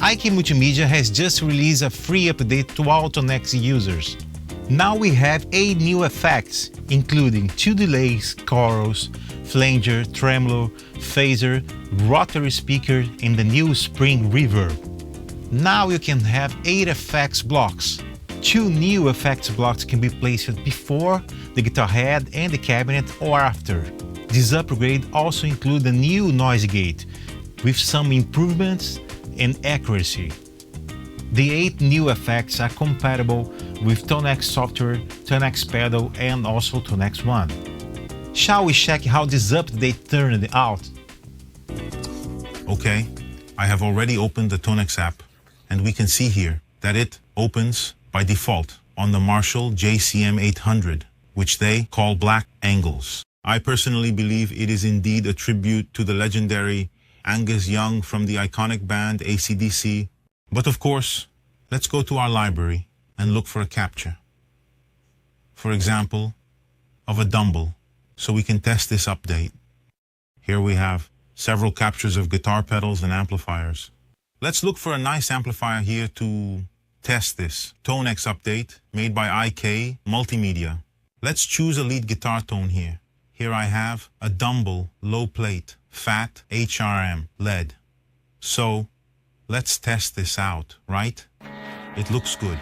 IK Multimedia has just released a free update to all ToneX users. Now we have 8 new effects, including 2 delays, chorus, flanger, tremolo, phaser, rotary speaker, and the new spring reverb. Now you can have 8 effects blocks. 2 new effects blocks can be placed before the guitar head and the cabinet or after. This upgrade also includes a new noise gate with some improvements in accuracy. The 8 new effects are compatible with ToneX software, ToneX pedal, and also ToneX One. Shall we check how this update turned out? Okay, I have already opened the ToneX app, and we can see here that it opens by default on the Marshall JCM 800, which they call Black Angles. I personally believe it is indeed a tribute to the legendary Angus Young from the iconic band AC/DC. But of course, let's go to our library and look for a capture. For example, of a Dumble, so we can test this update. Here we have several captures of guitar pedals and amplifiers. Let's look for a nice amplifier here to test this ToneX update made by IK Multimedia. Let's choose a lead guitar tone here. Here I have a Dumble low plate, fat HRM LED. So let's test this out, right? It looks good.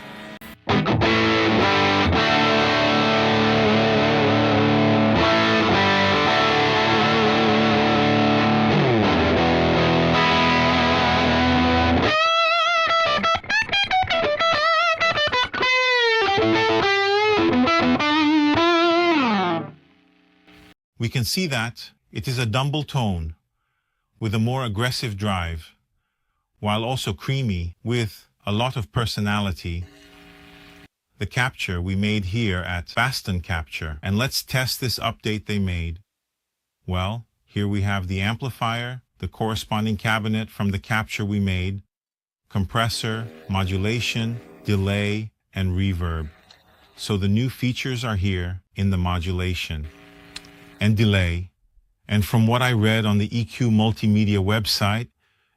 We can see that it is a Dumble tone with a more aggressive drive, while also creamy with a lot of personality. The capture we made here at Baston Capture, and let's test this update they made. Well, here we have the amplifier, the corresponding cabinet from the capture we made, compressor, modulation, delay, and reverb. So the new features are here in the modulation and delay. And from what I read on the EQ Multimedia website,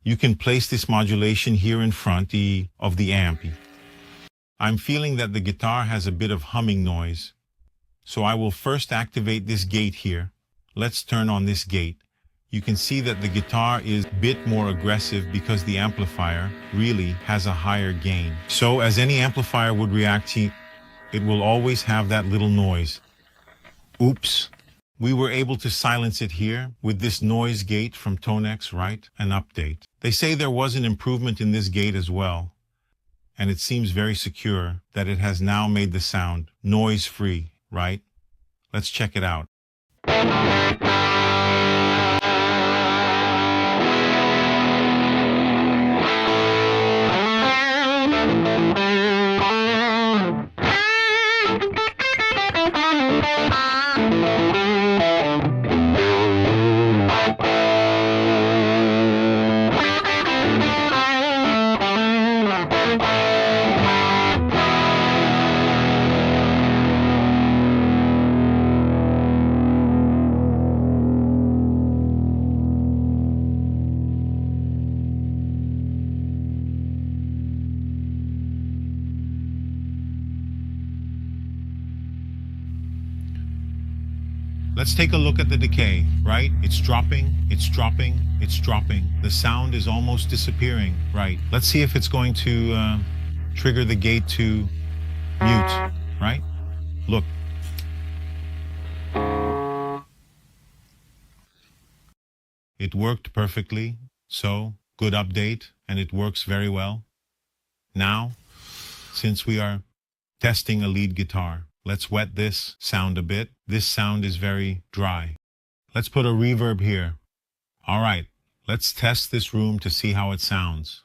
you can place this modulation here in front of the amp. I'm feeling that the guitar has a bit of humming noise. So I will first activate this gate here. Let's turn on this gate. You can see that the guitar is a bit more aggressive because the amplifier really has a higher gain. So as any amplifier would react to, it will always have that little noise. Oops. We were able to silence it here with this noise gate from ToneX, right? An update. They say there was an improvement in this gate as well, and it seems very secure that it has now made the sound noise-free, right? Let's check it out. Let's take a look at the decay, right? It's dropping, it's dropping, it's dropping. The sound is almost disappearing, right? Let's see if it's going to trigger the gate to mute, right? Look. It worked perfectly, so good update, and it works very well. Now, since we are testing a lead guitar, let's wet this sound a bit. This sound is very dry. Let's put a reverb here. All right, let's test this room to see how it sounds.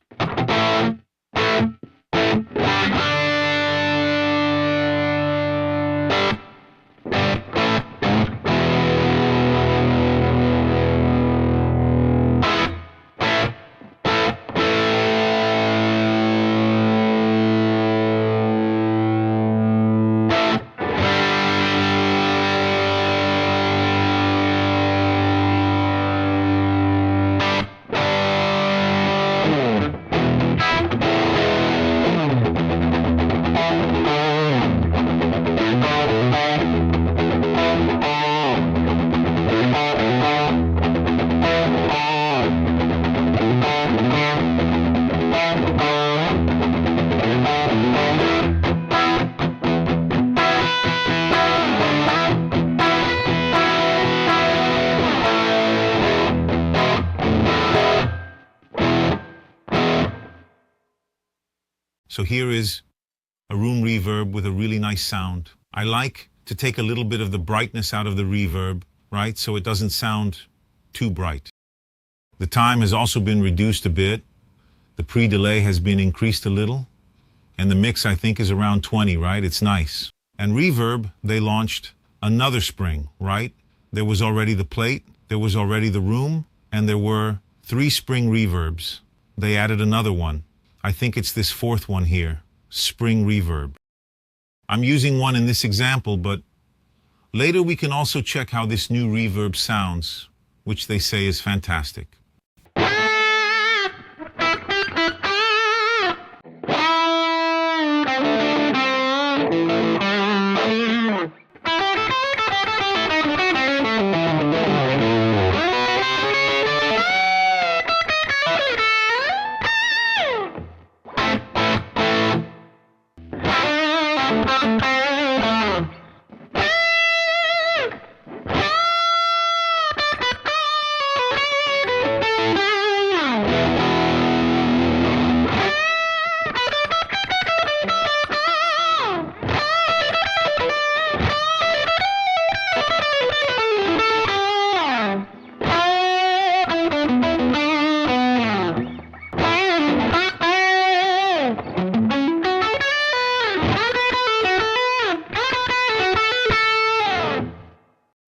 So here is a room reverb with a really nice sound. I like to take a little bit of the brightness out of the reverb, right? So it doesn't sound too bright. The time has also been reduced a bit. The pre-delay has been increased a little. And the mix, I think, is around 20, right? It's nice. And reverb, they launched another spring, right? There was already the plate, there was already the room, and there were 3 spring reverbs. They added another one. I think it's this 4th one here, spring reverb. I'm using one in this example, but later we can also check how this new reverb sounds, which they say is fantastic.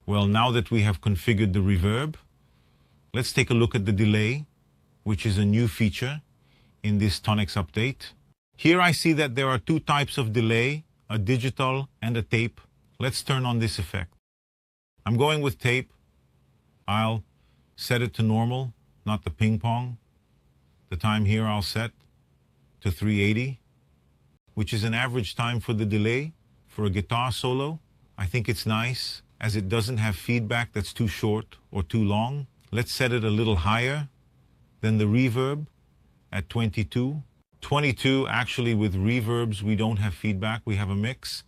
Well, now that we have configured the reverb, let's take a look at the delay, which is a new feature in this ToneX update. Here I see that there are 2 types of delay, a digital and a tape. Let's turn on this effect. I'm going with tape. I'll set it to normal, not the ping pong. The time here I'll set to 380, which is an average time for the delay for a guitar solo. I think it's nice, as it doesn't have feedback that's too short or too long. Let's set it a little higher than the reverb at 22. 22, actually with reverbs, we don't have feedback, we have a mix.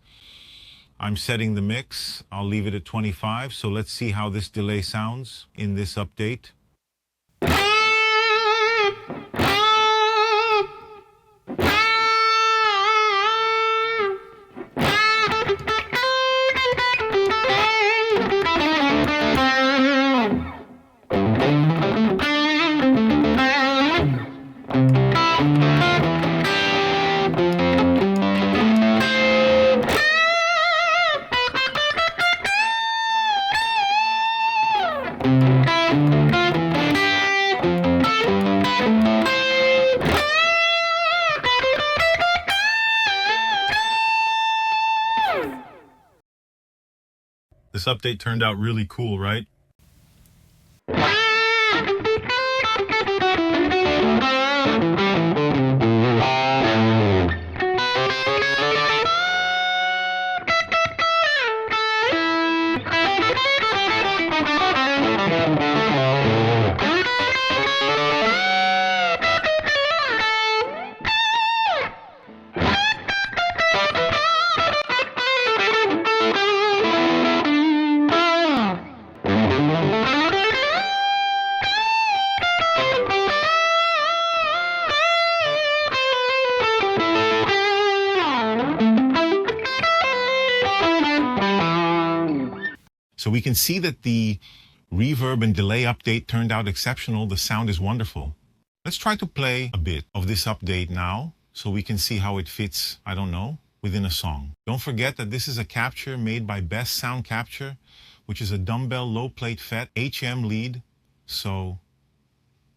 I'm setting the mix, I'll leave it at 25. So let's see how this delay sounds in this update. This update turned out really cool, right? So we can see that the reverb and delay update turned out exceptional. The sound is wonderful. Let's try to play a bit of this update now so we can see how it fits, I don't know, within a song. Don't forget that this is a capture made by Best Sound Capture, which is a dumbbell low plate FET HM lead. So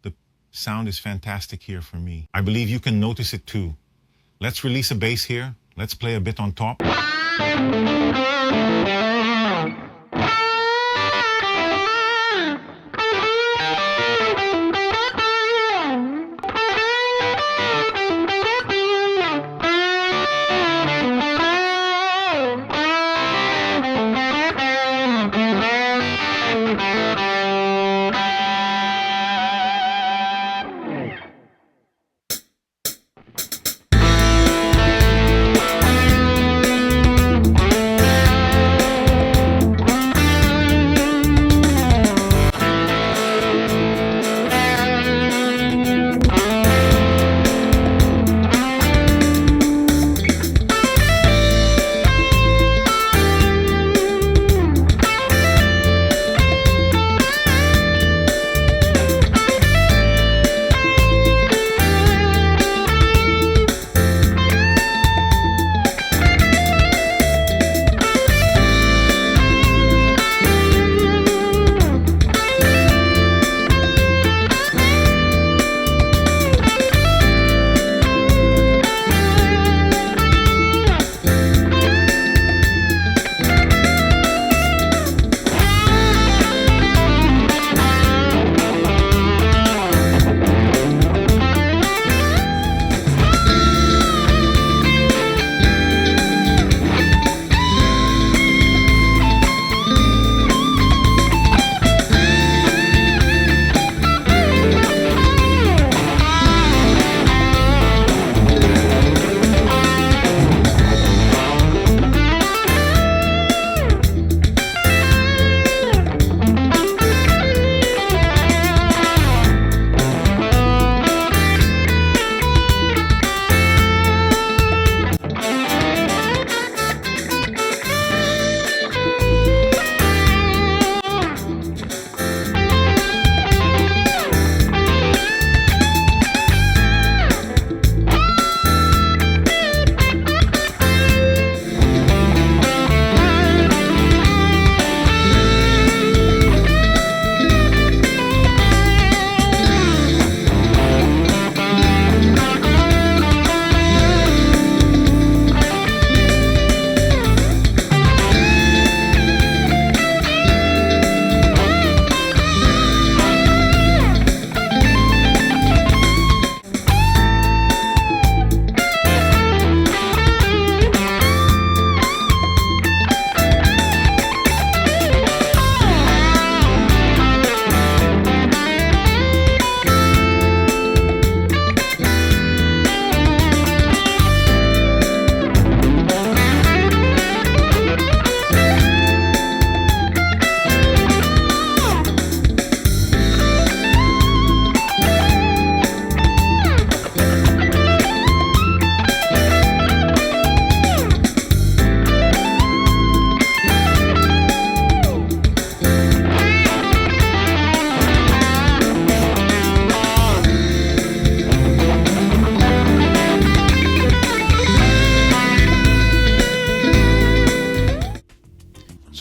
the sound is fantastic here for me. I believe you can notice it too. Let's release a bass here. Let's play a bit on top.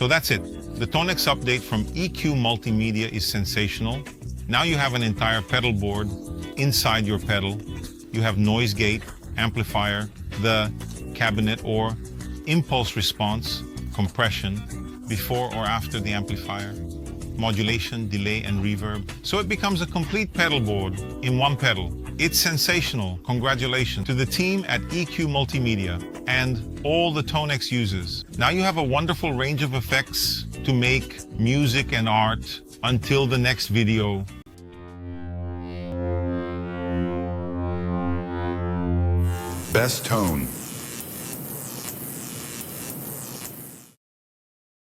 So that's it. The ToneX update from EQ Multimedia is sensational. Now you have an entire pedal board inside your pedal. You have noise gate, amplifier, the cabinet or impulse response, compression, before or after the amplifier, modulation, delay, and reverb. So it becomes a complete pedal board in one pedal. It's sensational. Congratulations to the team at EQ Multimedia and all the ToneX users. Now you have a wonderful range of effects to make music and art. Until the next video. Best tone.